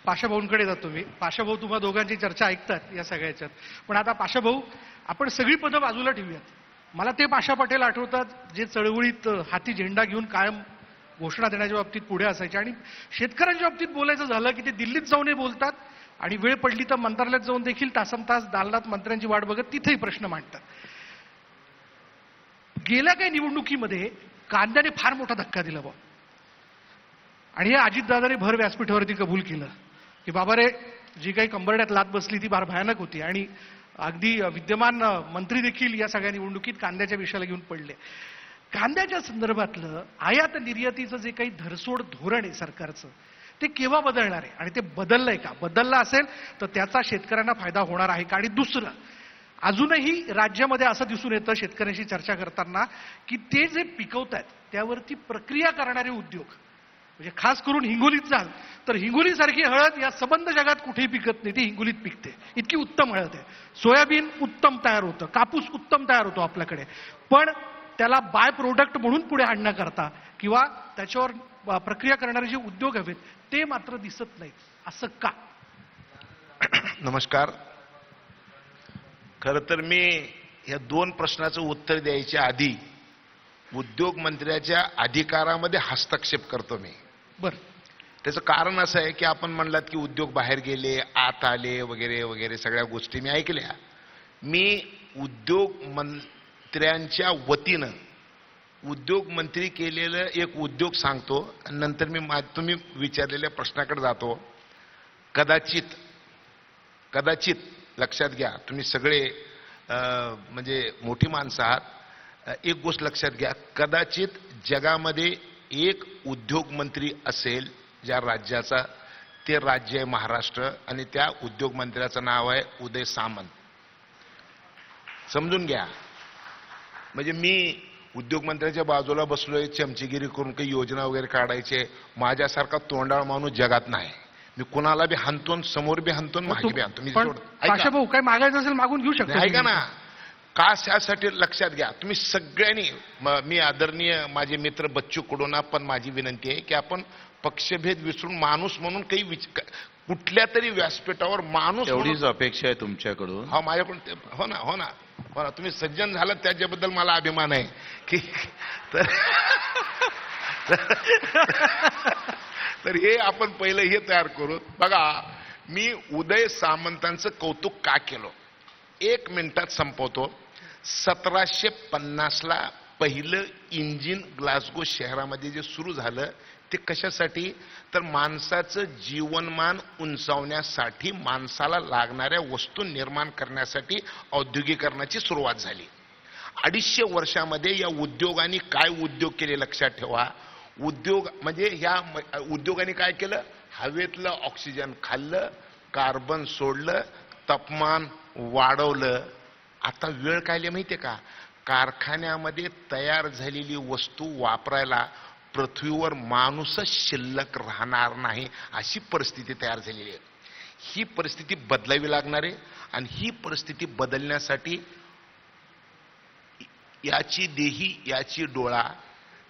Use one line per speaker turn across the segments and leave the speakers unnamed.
पाशाभाऊंकडे जातो मी. पाशाभाऊ तुम्हा दोघांची चर्चा ऐकतात या सगळ्याच्यात. पण आता पाशाभाऊ, आपण सगळी पदं बाजूला ठेवूयात. मला ते पाशा पटेल आठवतात जे चळवळीत हाती झेंडा घेऊन कायम घोषणा देण्याच्या बाबतीत पुढे असायचे. आणि शेतकऱ्यांच्या बाबतीत बोलायचं झालं की ते दिल्लीत जाऊनही बोलतात आणि वेळ पडली तर मंत्रालयात जाऊन देखील तासंतास दालनात मंत्र्यांची वाट बघत तिथेही प्रश्न मांडतात. गेल्या काही निवडणुकीमध्ये कांद्याने फार मोठा धक्का दिला बा. आणि हे अजितदादांनी भर व्यासपीठावरती कबूल केलं की बाबा रे, जी काही कंबरड्यात लात बसली ती फार भयानक होती. आणि अगदी विद्यमान मंत्री देखील या सगळ्या निवडणुकीत कांद्याच्या विषयाला घेऊन पडले. कांद्याच्या संदर्भातलं आयात निर्यातीचं जे काही धरसोड धोरण आहे सरकारचं, ते केव्हा बदलणार आहे आणि ते बदललंय का? बदललं असेल तर त्याचा शेतकऱ्यांना फायदा होणार आहे का? आणि दुसरं, अजूनही राज्यामध्ये असं दिसून येतं शेतकऱ्यांशी चर्चा करताना की ते जे पिकवतायत त्यावरती प्रक्रिया करणारे उद्योग, म्हणजे खास करून हिंगोलीत जाल तर हिंगोलीसारखी हळद या संबंध जगात कुठेही पिकत नाही, ती हिंगोलीत पिकते. इतकी उत्तम हळद आहे. सोयाबीन उत्तम तयार होतं, कापूस उत्तम तयार होतो आपल्याकडे, पण त्याला बाय प्रोडक्ट म्हणून पुढे आणण्याकरता किंवा त्याच्यावर प्रक्रिया करणारे जे उद्योग हवेत ते मात्र दिसत नाहीत. असं का?
नमस्कार. खरं तर मी या दोन प्रश्नाचं उत्तर द्यायच्या आधी उद्योग मंत्र्याच्या अधिकारामध्ये हस्तक्षेप करतो मी.
बरं,
त्याचं कारण असं आहे की आपण म्हणलात की उद्योग बाहेर गेले, आत आले वगैरे वगैरे सगळ्या गोष्टी मी ऐकल्या. मी उद्योग मंत्र्यांच्या वतीनं उद्योग मंत्री केलेलं एक उद्योग सांगतो आणि नंतर मी तुम्ही विचारलेल्या प्रश्नाकडे जातो. कदाचित लक्षात घ्या, तुम्ही सगळे म्हणजे मोठी माणसं आहात. एक गोष्ट लक्षात घ्या, कदाचित जगामध्ये एक उद्योग मंत्री असेल ज्या राज्याचा, ते राज्य आहे महाराष्ट्र आणि त्या उद्योग मंत्र्याचं नाव आहे उदय सामंत. समजून घ्या. म्हणजे मी उद्योग मंत्र्याच्या बाजूला बसलोय, चमचेगिरी करून काही योजना वगैरे काढायचे. माझ्यासारखा तोंडाळ माणूस जगात नाही. मी कुणाला बी हाणतो, समोर बी हाणतो, मागे बी हाणतो. मी
भाऊ काय मागायचं असेल मागून घेऊ शकतो.
ऐका ना, का यासाठी लक्षात घ्या तुम्ही सगळ्यांनी. मी आदरणीय माझे मित्र बच्चू कडूंना पण माझी विनंती आहे की आपण पक्षभेद विसरून माणूस म्हणून काही कुठल्या तरी व्यासपीठावर माणूस,
एवढीच अपेक्षा आहे तुमच्याकडून.
हा, माझ्याकडून. हो ना, हो ना, हो ना. तुम्ही सज्जन झालात त्याच्याबद्दल मला अभिमान आहे की तर हे आपण पहिलं हे तयार करू. बघा, मी उदय सामंतांचं कौतुक का केलं 1 मिनिटात संपवतो. 1750ला पहिलं इंजिन ग्लासगो शहरामध्ये जे सुरू झालं ते कशासाठी, तर माणसाचं जीवनमान उंचावण्यासाठी, माणसाला लागणाऱ्या वस्तू निर्माण करण्यासाठी औद्योगिकरणाची सुरुवात झाली. 250 वर्षामध्ये या उद्योगांनी काय उद्योग केले लक्षात ठेवा. उद्योग म्हणजे ह्या उद्योगांनी काय केलं, हवेतलं ऑक्सिजन खाल्लं, कार्बन सोडलं, तापमान वाढवलं. आता वेळ काय माहितीये का, कारखान्यामध्ये तयार झालेली वस्तू वापरायला पृथ्वीवर माणूसच शिल्लक राहणार नाही अशी परिस्थिती तयार झालेली आहे. ही परिस्थिती बदलावी लागणार आहे आणि ही परिस्थिती बदलण्यासाठी याची देही याची डोळा,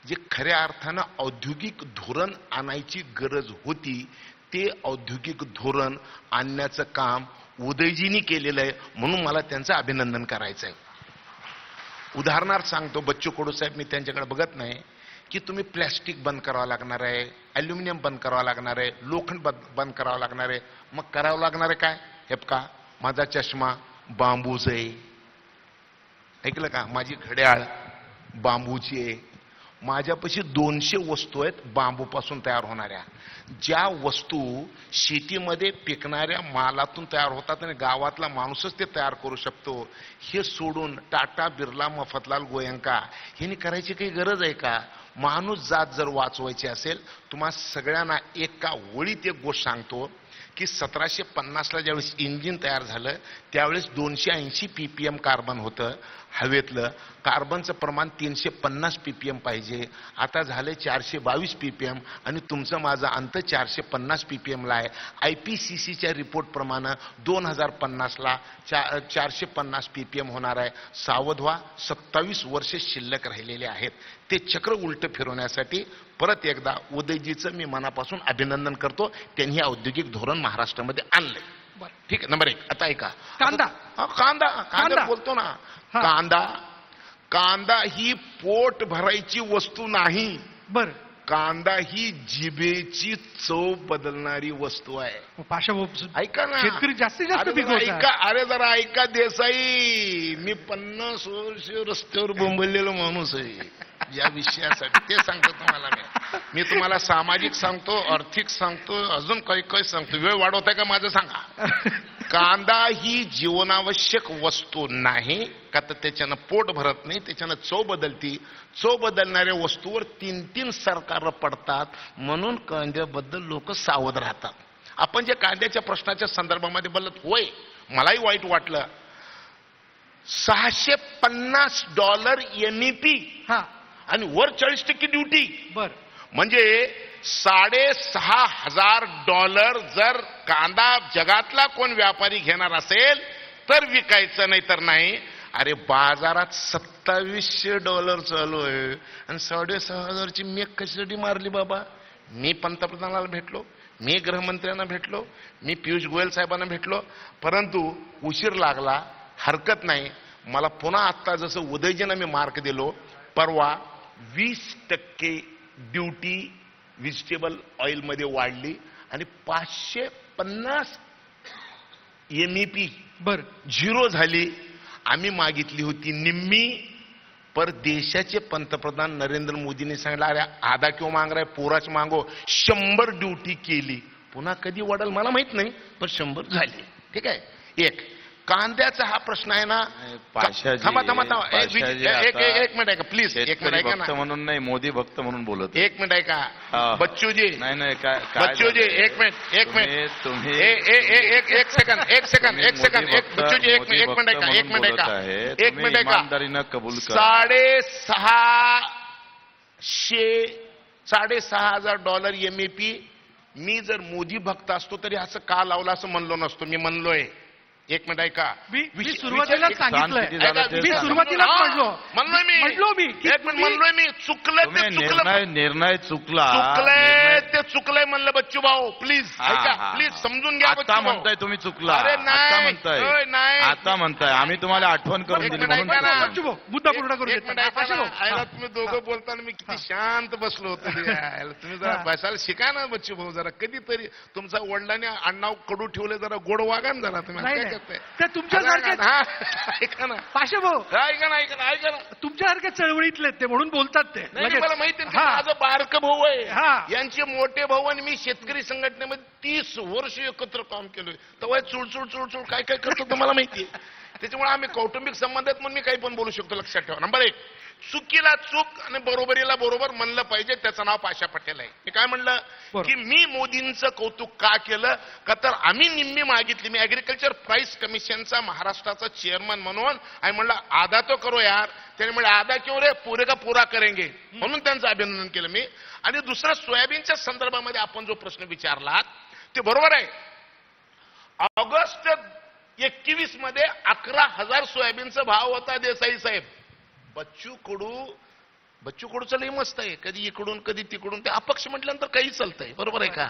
जे खऱ्या अर्थानं औद्योगिक धोरण आणायची गरज होती ते औद्योगिक धोरण आणण्याचं काम उदयजींनी केलेलं आहे. म्हणून मला त्यांचं अभिनंदन करायचं आहे. उदाहरणार्थ सांगतो, बच्चू कडू साहेब, मी त्यांच्याकडे बघत नाही की तुम्ही प्लॅस्टिक बंद करावं लागणार आहे, ॲल्युमिनियम बंद करावं लागणार आहे, लोखंड बंद करावं लागणार आहे. मग करावं लागणार आहे काय, हे का माझा चष्मा बांबूचा आहे, ऐकलं का, माझी घड्याळ बांबूची आहे, माझ्यापाशी 200 वस्तू आहेत बांबूपासून तयार होणाऱ्या. ज्या वस्तू शेतीमध्ये पिकणाऱ्या मालातून तयार होतात आणि गावातला माणूसच ते तयार करू शकतो, हे सोडून टाटा, बिर्ला, मफतलाल, गोयंका ह्यांनी करायची काही गरज आहे का? माणूस जात जर वाचवायची असेल, तुम्हा सगळ्यांना एका ओळीत एक गोष्ट सांगतो की 1750ला ज्यावेळेस इंजिन तयार झालं त्यावेळेस 280 ppm कार्बन होतं हवेतलं. कार्बनचं प्रमाण 350 ppm पाहिजे, आता झालं 422 ppm आणि तुमचं माझं अंत 450 ppm ला आहे. IPCCच्या रिपोर्ट प्रमाणे 2050ला 450 ppm होणार आहे. सावध व्हा, 27 वर्षे शिल्लक राहिलेले आहेत. ते चक्र उलट फिरवण्यासाठी परत एकदा उदयजीचं मी मनापासून अभिनंदन करतो. त्यांनी हे औद्योगिक धोरण महाराष्ट्रामध्ये आणलंय.
बरं.
ठीक आहे. नंबर 1 आता ऐका.
कांदा.
कांदा
कांदा.
बोलतो ना.
हा.
कांदा ही पोट भरायची वस्तू नाही.
बर.
कांदा ही जिभेची चव बदलणारी वस्तू आहे.
पाशा
ऐका ना.
शेतकरी जास्तीत जास्त
अरे जरा
पिकवतात.
ऐका, अरे जरा ऐका देसाई, मी 50 वर्ष रस्त्यावर बोंबललेलो माणूस आहे या विषयासाठी. ते सांगतो तुम्हाला मी तुम्हाला सामाजिक सांगतो, आर्थिक सांगतो, अजून काही काही सांगतो. वेळ वाढवताय का माझं सांगा. कांदा ही जीवनावश्यक वस्तू नाही का, तर त्याच्यानं पोट भरत नाही, त्याच्यानं चव बदलती. चव बदलणाऱ्या वस्तूवर 3 सरकार पडतात, म्हणून कांद्याबद्दल लोक सावध राहतात. आपण जे कांद्याच्या प्रश्नाच्या संदर्भामध्ये बोलत, होय मलाही वाईट वाटलं. $650 MEP
हा.
आणि वर 40% ड्युटी.
बर.
म्हणजे $6,500 जर कांदा जगातला कोण व्यापारी घेणार असेल तर विकायचं, नाही तर नाही. अरे बाजारात $2700 चालू आहे आणि 6,500ची मेक कशासाठी मारली बाबा. मी पंतप्रधानाला भेटलो, मी गृहमंत्र्यांना भेटलो, मी पियुष गोयल साहेबांना भेटलो, परंतु उशीर लागला. हरकत नाही. मला पुन्हा आत्ता जसं उदयजींना मी मार्क दिलो, परवा 20% ड्युटी व्हेजिटेबल ऑइल मध्ये वाढली आणि 550 MEP
बर.
झिरो झाली. आम्ही मागितली होती निम्मी, पर देशाचे पंतप्रधान नरेंद्र मोदींनी सांगितलं, अरे आधा क्यों मांग रहा है, पूराच मागो. 100 ड्युटी केली. पुन्हा कधी वाढल मला माहित नाही, पण 100 झाली. ठीक आहे. कांद्याचा हा प्रश्न आहे ना.
पाशाजी,
थांबा एक मिनिट ऐका प्लीज. एक मिनिट
शेतकरी
ऐका
भक्त
ना.
म्हणून नाही, मोदी भक्त म्हणून बोलत.
एक मिनिट ऐका.
हा.
बच्चूजी,
नाही काय
बच्चूजी
झालंय?
एक मिनिट
तुम्ही
एक सेकंड बच्चूजी एक मिनिट ऐका.
इमानदारीनं कबूल करा.
$6,500 MEP. मी जर मोदी भक्त असतो तरी असं का लावलं असं म्हणलो नसतो. मी म्हणलोय. एक मिनिट ऐका.
मी सुरुवातीला सांगितलंय.
किती झालं ते
मी
सांगा.
सुरुवातीलाच म्हणलो
म्हणलोय मी चुकलं ते चुकलं.
निर्णय चुकला.
ते चुकलंय म्हणलं बच्चू भाऊ. प्लीज ऐका, प्लीज समजून घ्या.
आता
बच्चू भाऊ
म्हणताय तुम्ही चुकला.
अरे नाही.
आता म्हणताय.
होय, नाही.
आता म्हणताय आम्ही तुम्हाला आठवण करून
एक
दिली
मिनिट
म्हणून
ऐका ना.
चुकला.
बच्चू भाऊ, मुद्दा पूर्ण करू
एक
देता.
मिनिट ऐका
पाशा
ना.
भाऊ.
आयला तुम्ही दोघं बोलताना मी किती शांत बसलो होतो. तुम्ही जरा बसायला शिका ना बच्चू भाऊ. जरा कधीतरी तुमचा वडिलांनी आडनाव कडू ठेवले, जरा गोड वागा ना जरा. तुम्ही
नाही,
काय
नाही.
करताय.
त्या तुमच्यासारख्या
ऐका ना.
पाशा भाऊ
ऐका ना.
तुमच्यासारख्या चळवळीतले ते म्हणून बोलतात ते
नाही,
लगेच.
मला माहिती आहे.
हा.
माझं बारकं भाऊ
हा.
आहे. यांचे मोठे भाऊ आणि मी शेतकरी संघटनेमध्ये 30 वर्ष एकत्र काम केलोय. तेव्हा चुळचुळ काय काय करतो तुम्हाला माहितीये. त्याच्यामुळे आम्ही कौटुंबिक संबंध आहेत म्हणून मी काही पण बोलू शकतो. लक्षात ठेवा. नंबर 1, चुकीला चूक आणि बरोबरीला बरोबर म्हणलं पाहिजे. त्याचं नाव पाशा पटेल आहे. मी काय म्हणलं की मी मोदींचं कौतुक का केलं का, तर आम्ही निम्मी मागितली. मी ऍग्रिकल्चर प्राइस कमिशनचा महाराष्ट्राचा चेअरमन म्हणून आणि म्हणलं आधा तो करो यार. त्याने म्हणलं आधा क्यों रे, पुरे का पूरा करेंगे, म्हणून त्यांचं अभिनंदन केलं मी. आणि दुसरं, सोयाबीनच्या संदर्भामध्ये आपण जो प्रश्न विचारलात ते बरोबर आहे. ऑगस्ट 21 मध्ये 11,000 सोयाबीनचा भाव होता देसाई साहेब. बच्चू कडूचं लई मस्त आहे. कधी इकडून कधी तिकडून. ते अपक्ष म्हटल्यानंतर काही चालतंय. बरोबर आहे का.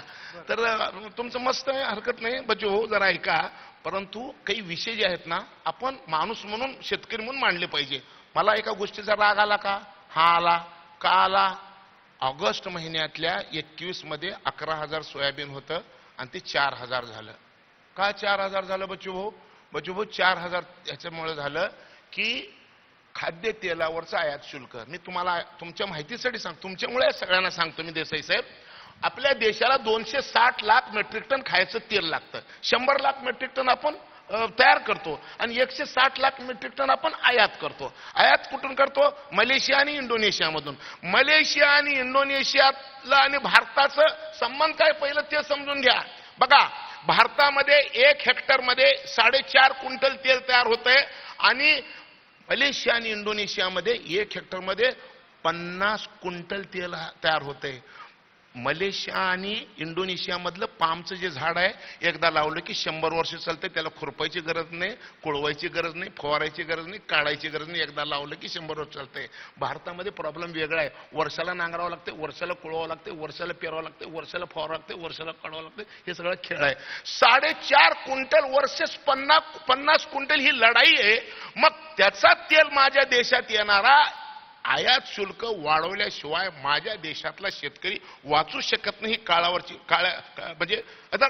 तर तुमचं मस्त आहे, हरकत नाही बच्चू हो. जरा ऐका. परंतु काही विषय जे आहेत ना, आपण माणूस म्हणून, शेतकरी म्हणून मांडले पाहिजे. मला एका गोष्टीचा राग आला का. हा आला का आला. ऑगस्ट महिन्यातल्या 21 मध्ये 11,000 सोयाबीन होतं आणि ते 4,000 झालं. का 4,000 झालं बच्चू भाऊ. 4,000 याच्यामुळे झालं की खाद्य तेलावरचं आयात शुल्क. मी तुम्हाला तुमच्या माहितीसाठी सांगतो, तुमच्यामुळे सगळ्यांना सांगतो मी देसाई साहेब. आपल्या देशाला 260 लाख मेट्रिक टन खायचं तेल लागतं. 100 लाख मेट्रिक टन आपण तयार करतो आणि 160 लाख मेट्रिक टन आपण आयात करतो. आयात कुठून करतो. मलेशिया आणि इंडोनेशियामधून. मलेशिया आणि इंडोनेशियाला आणि भारताचं संबंध काय, पहिलं ते समजून घ्या. बघा, भारतामध्ये 1 हेक्टरमध्ये 4.5 क्विंटल तेल तयार होतंय आणि मलेशिया आणि इंडोनेशियामध्ये 1 हेक्टरमध्ये 50 क्विंटल तेल तयार होतंय. मलेशिया आणि इंडोनेशिया मधलं पामचं जे झाड आहे एकदा लावलं की 100 वर्ष चालतं. त्याला खुरपायची गरज नाही, कुळवायची गरज नाही, फवारायची गरज नाही, काढायची गरज नाही. एकदा लावलं की 100 वर्ष चालतंय. भारतामध्ये प्रॉब्लेम वेगळा आहे. वर्षाला नांगरावं लागते, वर्षाला कुळवावं लागते, वर्षाला पेरावं लागते, वर्षाला फवारावं लागते, वर्षाला काढावं लागते. हे सगळं खेळ आहे. 4.5 क्विंटल वर्षेस 50 क्विंटल ही लढाई आहे. मग त्याचा तेल माझ्या देशात येणारा आयात शुल्क वाढवल्याशिवाय माझ्या देशातला शेतकरी वाचू शकत नाही. काळावरची म्हणजे आता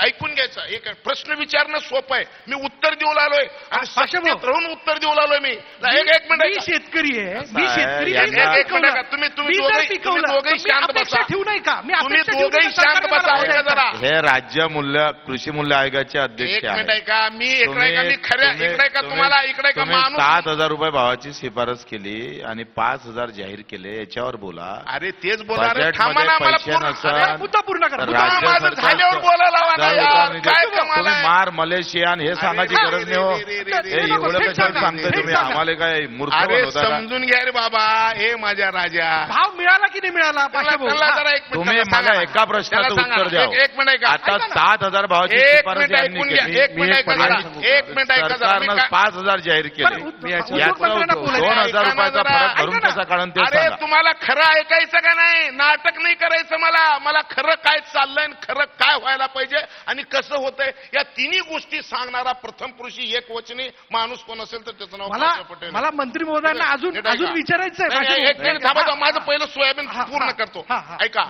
ऐकून घ्यायचं. एक प्रश्न विचारणं सोपं आहे. मी उत्तर देऊ लागलोय आणि सक्षम राहून उत्तर देऊ लागलोय. मी एक मिनिट,
मी शेतकरी आहे, मी शेतकरी
एक मिनिट. तुम्ही दोघेही शांत बसा.
ठेवू नाही का? मी
तुम्ही दोघेही शांत बसा. ऐका जरा.
हे राज्य मूल्य कृषी मूल्य आयोगाचे अध्यक्ष
एक मिनिट
आहेत.
ऐका. मी इकडे खऱ्या इकडे का तुम्हाला इकडे का माणूस
7,000 रुपये भावाची शिफारस केली आणि 5,000 जाहीर केले. याच्यावर बोला.
अरे तेच बोला.
बजेटमध्ये पैसे नसतात.
मुद्दा पूर्ण करा.
राज्य
माझं झाल्यावर बोलायला लावा ना यार. काय कमाल
तुम्ही
आहे.
मार मलेशियन हे सांगायची गरज नाही हो. हे एवढं कशाला सांगतोय तुम्ही? आम्हाला काय मूर्ख
अरे
बनवता का?
समजून घ्या रे बाबा. हे माझ्या राजा.
भाव मिळाला की नाही मिळाला? पाशाभाऊ,
जरा एक मिनिट
तुम्ही
सांगा
मला
ना.
एका प्रश्नाचं
त्याला सांगा
उत्तर
ना.
द्या.
एक मिनिट ऐका.
आता 7,000 भावाची
एक
शिफारस
मिनिट
यांनी
ऐकून घ्या.
केली.
एक मिनिट ऐका जरा. एक मिनिट ऐका जरा. मी
सरकारनं 5,000 जाहीर केले.
बरं, उद्योगमंत्र्यांना बोलायचं.
2,000 रुपयाचा फरक भरून
ऐका ना.
कसा काढून ते
अरे
सांगा.
तुम्हाला खरं ऐकायचं का नाही? नाटक नाही करायचं. मला खरं काय चाललंय आणि खरं काय व्हायला पाहिजे आणि कसं होतंय या तिन्ही गोष्टी सांगणारा प्रथम पुरुषी एक वचनी माणूस कोण असेल तर त्याचं नाव पाशा पटेल.
मला मंत्री महोदयांना अजून
नीट ऐका.
अजून विचारायचं
नाही,
आहे.
एक मिनिट थांबा. माझं पहिलं सोयाबीन
हा,
पूर्ण
हा,
करतो.
हा, हा.
ऐका.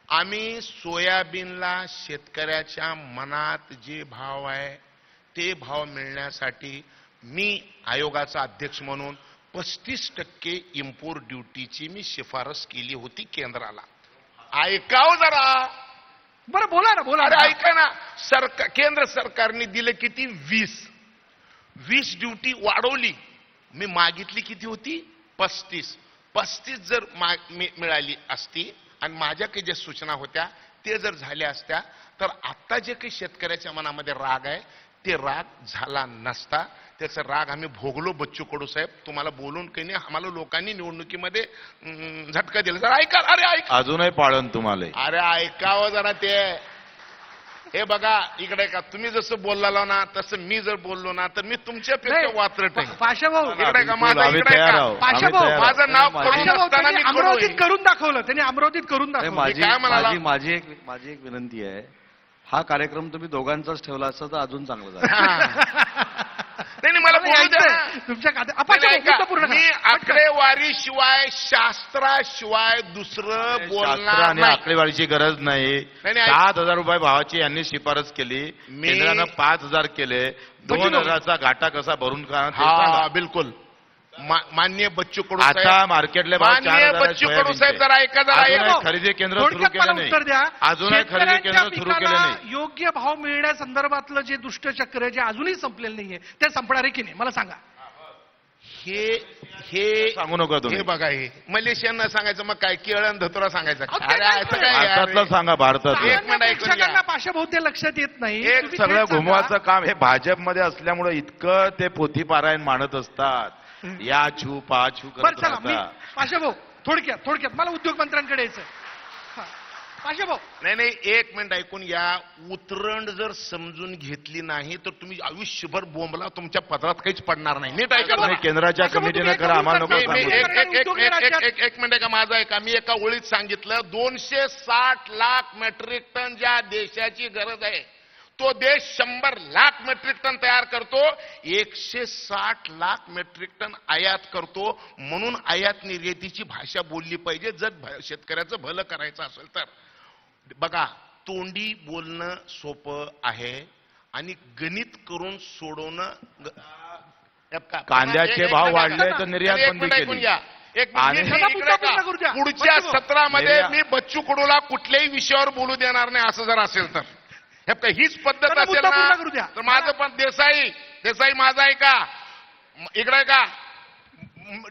आम्ही सोयाबीनला शेतकऱ्याच्या मनात जे भाव आहे ते भाव मिळण्यासाठी मी आयोगाचा अध्यक्ष म्हणून 35% इम्पोर्ट ड्युटीची मी शिफारस केली होती केंद्राला. ऐकाव जरा.
बरं बोला ना, बोला
अरे
ना.
ऐका ना. केंद्र सरकारने दिले किती? 20 ड्युटी वाढवली. मी मागितली किती होती? 35 जर मिळाली असती आणि माझ्या काही ज्या सूचना होत्या ते जर झाल्या असत्या तर आता जे काही शेतकऱ्याच्या मनामध्ये राग आहे ते राग झाला नसता. त्याचा राग आम्ही भोगलो. बच्चू कडू साहेब तुम्हाला बोलून काही नाही. आम्हाला लोकांनी निवडणुकीमध्ये झटका दिला. जरा ऐका. अरे ऐका.
अजूनही पाळन तुम्हाला.
अरे ऐकावं जरा ते. हे बघा इकडे का. तुम्ही जसं बोलला ना तसं मी जर बोललो ना तर मी तुमच्यापेक्षा वात्रट आहे.
पाशाभाऊ,
इकडे का. माझं
आम्ही
इकडे
तयार
का.
आहोत.
पाशाभाऊ,
आम्ही तयार आहोत.
माझं नाव करून
पाशाभाऊ,
असताना
त्यांनी
मी कडू
अमरावतीत
आहे.
करून दाखवलं. त्यांनी अमरावतीत करून
नाही,
दाखवलं.
काय म्हणाला?
माझी एक विनंती आहे. हा कार्यक्रम तुम्ही दोघांचाच ठेवला असता तर अजून चांगलं झालं.
नाही मला बोलू द्या ना.
तुमच्या खात्यात
नाही,
पाशाभाऊ,
ऐका.
मुद्दा पूर्ण करा.
मी आकडेवारी शिवाय शास्त्राशिवाय दुसरं
शास्त्र
बोलणार
आणि
नाही.
आकडेवारीची गरज नाही.
नाही, नाही.
7,000 रुपये भावाची यांनी शिफारस केली. केंद्रानं 5,000 केले. 2,000चा घाटा कसा भरून काढणार ते
हा
सांगा.
बिलकुल. माननीय बच्चू कडू
आता
साहेब.
मार्केटले भाव
माननीय
4,000
बच्चू कडू साहेब जरा ऐका जरा
अजूनही
ऐका.
खरेदी केंद्र सुरू
थोडक्यात
केलं
मला उत्तर द्या.
नाही. अजूनही खरेदी
शेतकऱ्यांच्या
केंद्र सुरू केलं
पिकाला
नाही.
योग्य भाव मिळण्यासंदर्भातलं जे दुष्टचक्र जे अजूनही संपलेलं नाहीये ते संपणार आहे की नाही मला सांगा.
हे
सांगू नका तुम्ही.
हे बघा. हे मलेशियांना सांगायचं मग काय केळण धतुरा सांगायचं.
अहो, ते
अरे
काय
असं काय
भारतातलं
यार?
सांगा. भारतातलं
एक मिनिट ऐकून घ्या.
प्रेक्षकांना पाशाभाऊ ते लक्षात येत नाही.
एक
तुम्ही
सगळं
थेट सांगा.
घुमवाचं काम हे भाजपमध्ये असल्यामुळे इतकं ते पोथीपारायण मानत असतात. या छू पाछू
बरं
करत
चला मी
राहतात.
पाशाभाऊ थोडक्यात मला उद्योगमंत्र्यांकडे यायचं. पाशाभाऊ
नाही एक मिनिट ऐकून घ्या. उतरंड जर समजून घेतली नाही तर तुम्ही आयुष्यभर बोंबला तुमच्या पदरात काहीच पडणार नाही. नीट ऐका.
तुम्ही केंद्राच्या
पाशाभाऊ,
कमिटीनं
तुम्ही
करा. आम्हाला नको
एक-
सांगू.
एक मिनिट का. माझा ऐका. मी एका ओळीत सांगितलं 260 लाख मेट्रिक टन ज्या देशाची गरज आहे तो देश 100 लाख मेट्रिक टन तयार करतो. 160 लाख मेट्रिक टन आयात करतो. म्हणून आयात निर्यातीची भाषा बोलली पाहिजे जर शेतकऱ्याचं भलं करायचं असेल तर. बघा तोंडी बोलणं सोपं आहे आणि गणित करून सोडवणं
कांद्याचे भाव वाढले तर निर्यात बंदी केली. आणि-
पुढच्या सत्रामध्ये मी बच्चू कडूला कुठल्याही विषयावर बोलू देणार नाही असं जर असेल तर. हे बघा, हीच पद्धत
त्याला
असेल
मुद्दा पूर्ण करू
ना
द्या.
तर माझं पण देसाई माझा आहे का. इकडे का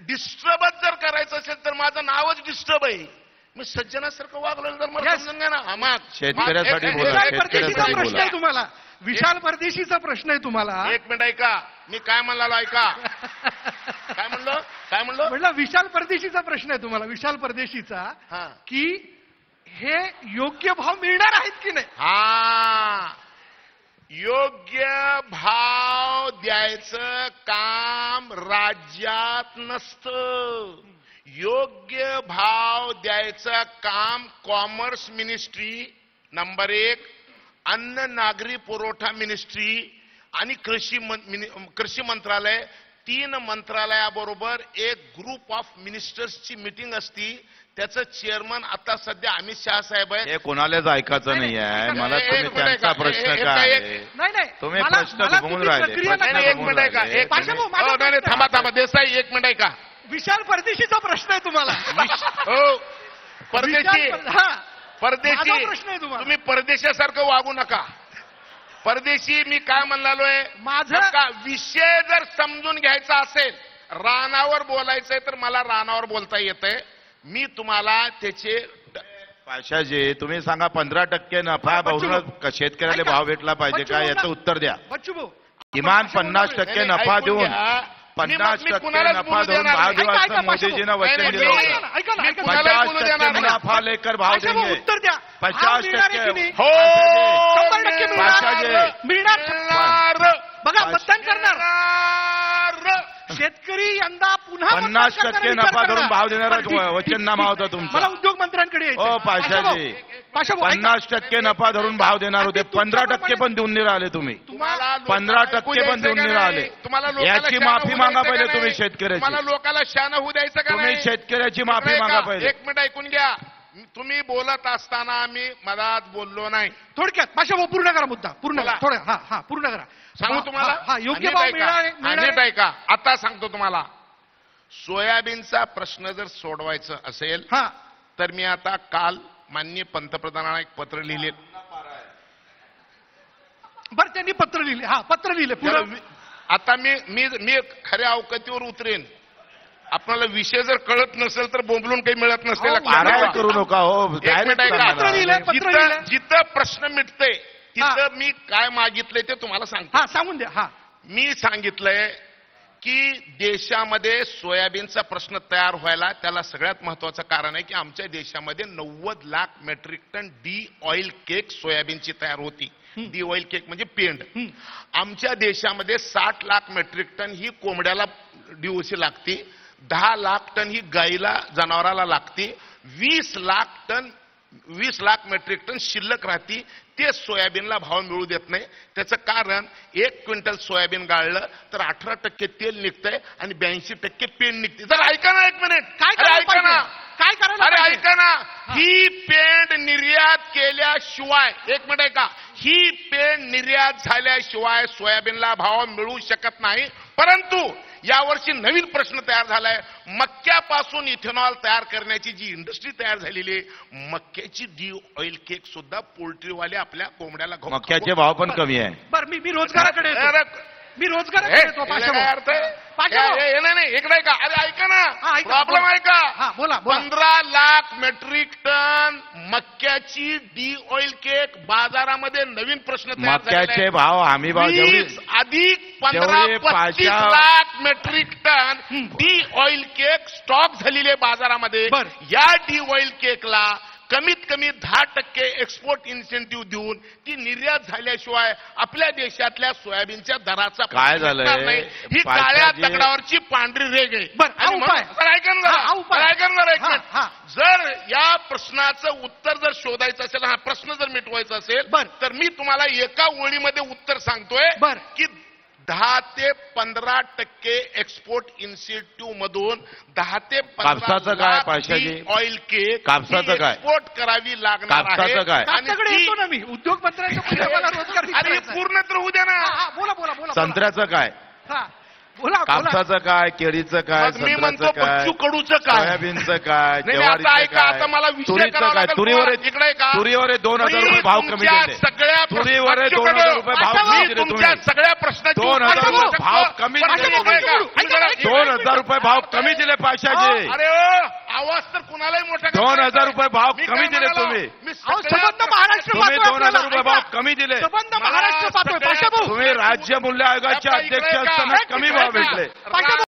डिस्टर्बच जर करायचं असेल तर माझं नावच डिस्टर्ब आहे. मी सज्जनासारखं वागलो तर मला
Yes.
समजून घ्या ना.
शेतकऱ्यासाठी बोला.
विशाल
शेतकऱ्यासाठी
परदेशीचा प्रश्न
बोला.
आहे तुम्हाला. विशाल परदेशीचा प्रश्न आहे तुम्हाला.
एक मिनिट ऐका. मी काय म्हणलो ऐका. काय म्हणलं
म्हटलं विशाल परदेशीचा प्रश्न आहे तुम्हाला. विशाल परदेशीचा
हा
की हे योग्य भाव मिळणार आहेत की नाही?
हा, योग्य भाव द्यायचं काम राज्यात नसतं. योग्य भाव द्यायचं काम कॉमर्स मिनिस्ट्री नंबर 1, अन्न नागरी पुरवठा मिनिस्ट्री आणि कृषी मंत्रालय, 3 मंत्रालयाबरोबर एक ग्रुप ऑफ मिनिस्टर्सची मीटिंग असती. त्याचं चेअरमन आता सध्या अमित शहा साहेब आहेत.
हे कोणालाच ऐकायचं नाही आहे. मला
एक
तुम्ही
मिनिट
त्यांचा
ऐका.
प्रश्न
एक-
काय
एक-
आहे?
नाही
तुम्ही
मला-
प्रश्न
मला
बघून
तुम्ही
राहिले.
प्रक्रिया
प्रश्न
नका
नाही, एक
करू.
मिनिट ऐका. एक
पाशा भाऊ, माझा
नाही,
प्रश्न
थांबा
आहे.
थांबा देसाई, एक मिनिट ऐका.
विशाल परदेशीचा प्रश्न आहे तुम्हाला.
हो, परदेशी
विशाल हा.
परदेशी
माझा प्रश्न आहे तुम्हाला.
तुम्ही परदेशासारखं वागू नका. परदेशी मी काय म्हणालोय,
माझं-
का विषय जर समजून घ्यायचा असेल, रानावर बोलायचंय तर मला रानावर बोलता येतंय. मी तुम्हाला त्याचे
पाशाजी तुम्ही सांगा 15% नफा भरून शेतकऱ्याला भाव भेटला पाहिजे का याचं उत्तर द्या.
बच्चू भाऊ
किमान
पाशा भाऊ
50%
नाही,
नफा
ऐकून
देऊन
घ्या.
50%
कुणालाच
नफा
बोलू
देऊन
देणार
भाव
नाही.
ऐका,
दिवस
पाशा
मोदीजीनं
भाऊ.
वचन
नाही,
दिलं
नाही,
होतं.
ऐका ना, ऐका ना.
50% नफा लेकर भाव
पाशा भाऊ,
देंगे.
उत्तर द्या.
50%
हो,
100%
पाशाजी.
मिळणार.
मिळणार.
बघा मतदान करणार.
मिळणार.
शेतकरी यंदा पुन्हा मतदान
50%
करण्याचा
नफा
विचार
धरून
करणार.
भाव देणारा
पण ठीक-
वचननामा होता तुमचा.
मला उद्योग मंत्र्यांकडे यायचंय.
ओ पाशाजी
पाशा भाऊ, ऐका.
50% नफा धरून भाव देणार होते. 15% पण देऊन नाही राहिले तुम्ही.
तुम्हाला
15% पण देऊन नाही राहिले. याची माफी मागा पहिले तुम्ही शेतकऱ्याची.
तुम्हाला लोकाला शान होऊ द्यायचं का
तुम्ही
नाही?
शेतकऱ्याची माफी मागा पहिले.
एक मिनिट ऐकून घ्या. तुम्ही बोलत असताना मी मधात बोललो नाही.
थोडक्यात पाशा भाऊ पूर्ण करा मुद्दा. पूर्ण
बोला.
करा. थोडं हा हा पूर्ण करा.
सांगू तुम्हाला?
हा, योग्य
नीट
भाव
ऐका.
मिळणार.
नीट ऐका. आता सांगतो तुम्हाला. सोयाबीनचा प्रश्न जर सोडवायचं असेल
हा
तर मी आता काल माननीय पंतप्रधानांना एक पत्र लिहिले.
बरं त्यांनी पत्र लिहिले. हा पत्र लिहिले पुढं.
आता मी खऱ्या अवकातीवर उतरेन. आपल्याला विषय जर कळत नसेल तर बोंबलून काही मिळत नसते.
अहो,
लक्षात
आराय
ठेवा.
करू नका हो.
एक
डायरेक्ट
मिनिट ऐका.
सांगा.
पत्र लिहिलंय, पत्र लिहिलंय.
जिथं प्रश्न मिटते
हा.
तिथं मी काय मागितलंय ते तुम्हाला सांगतो.
हा सांगून द्या. हा
मी सांगितलंय की देशामध्ये सोयाबीनचा प्रश्न तयार व्हायला त्याला सगळ्यात महत्वाचं कारण आहे की आमच्या देशामध्ये 90 lakh metric ton D oil cake सोयाबीनची तयार होती. डी ऑइल केक म्हणजे पेंड. आमच्या देशामध्ये 60 लाख मेट्रिक टन ही कोंबड्याला डीओसी लागते. 10 लाख टन ही गाईला जनावराला लागते. 20 लाख मेट्रिक टन शिल्लक राहते. ते सोयाबीनला भाव मिळू देत नाही. त्याचं कारण 1 क्विंटल सोयाबीन गाळलं तर 18% तेल निघतंय आणि 82% पेंड निघते. जर ऐका ना एक मिनिट.
काय
अरे
करायला
ऐका ना.
पाहिजे? काय करायला
अरे
पाहिजे?
ऐका ना. ही पेंड निर्यात केल्याशिवाय, एक मिनिट ऐका, ही पेंड निर्यात झाल्याशिवाय सोयाबीनला भाव मिळू शकत नाही. परंतु यावर्षी नवीन प्रश्न तयार झालाय. मक्यापासून इथेनॉल तयार करण्याची जी इंडस्ट्री तयार झालेली आहे, मक्याची डी ऑइल केक सुद्धा पोल्ट्रीवाले आपल्या कोंबड्याला खाऊ-
मक्याचे भाव पण कमी आहे.
बरं मी रोजगाराकडे येतो.
अरे,
मी रोजगाराकडे
हे,
येतो.
याला
पाशा
काय
भाऊ.
अर्थ आहे?
पाशा भाऊ.
नाही इकडे ऐका. अरे ऐका
हा,
ना.
ऐका.
प्रॉब्लेम
बोला.
आहे का?
हा बोला बोला.
15 लाख मेट्रिक टन मक्याची डी ऑइल केक बाजारामध्ये नवीन प्रश्न तयार झालेला
मक्याचे
आहे.
भाव हमी भाव
20 अधिक 15
जेवढे
25
पाशा-
lakh metric ton D oil cake stock झालेले आहे बाजारामध्ये.
बर.
या डी ऑइल केकला कमीत कमी 10% एक्सपोर्ट इन्सेंटिव्ह देऊन ती निर्यात झाल्याशिवाय आपल्या देशातल्या सोयाबीनच्या दराचा
काय
प्रश्न
झालंय?
मिटणार नाही. ही काळ्या
पाशाजी-
दगडावरची पांढरी रेग आहे.
बर, हा
आणि
उपाय.
म्हणून- जरा ऐका ना जरा.
हा उपाय.
जरा ऐका ना जरा एक
हा,
मिनिट.
हा.
जर या प्रश्नाचं उत्तर जर शोधायचं असेल, हा प्रश्न जर मिटवायचा असेल,
बर.
तर मी तुम्हाला एका ओळीमध्ये उत्तर सांगतोय
बर.
की 10 ते 15% एक्सपोर्ट इन्सेंटिव्ह मधून 10 ते 15
कापसाचं काय,
लाख
पाशाजी?
डी ऑइल केक
कापसाचं काय?
एक्सपोर्ट करावी लागणार आहे.
कापसाचं काय?
आणि
कापसाकडे
ती-
येतो ना मी. उद्योग मंत्र्यांच्या पुढे मला रोजगार
अरे हे
विचारायचा आहे.
पूर्ण तर होऊ द्या ना.
हा, हा, बोला बोला बोला.
संत्र्याचं काय?
हा बोला बोला.
कापसाचं काय? केळीचं काय?
मग मी म्हणतो
संत्र्याचं काय?
बच्चू कडूचं काय?
सोयाबीनचं काय?
नाही, आता
ज्वारीचं
ऐका, आता मला
काय?
विषय
तुरीचं
करावा
काय?
लागेल
तुरीवर
तुम्हाला. इकडे ऐका.
तुरीवर 2,000 रुपये भाव कमी
तुमच्या
दिले.
सगळ्या
तुरीवर
बच्चू
2,000
कडू.
रुपये भाव
मी
कमी दिले
तुमच्या
तुम्ही.
सगळ्या प्रश्नाची
2,000
उत्तरं
रुपये
देऊ
भाव
शकतो.
कमी
पण
दिले
ऐका,
तुम्ही.
ऐका. तुम्ही जरा-
2,000 रुपये भाव कमी दिले पाशाजी.
अरे ओ, आवाज तर कुणालाही मोठा करता
2,000 रुपये भाव
मी
कमी
काय
दिले
म्हणालो?
तुम्ही.
मी
अहो,
सगळ्या
संबंध महाराष्ट्र
तुम्ही
पाहतोय
2,000 रुपये
आपल्याला.
भाव कमी दिले.
संबंध
मला
महाराष्ट्र पाहतोय.
सगळ्या-
पाशा भाऊ.
तुम्ही राज्य मूल्य आयोगाचे
आता इकडे
अध्यक्ष
का?
असताना कमी भाव
इकडे का?
भेटले.
पाशा भाऊ.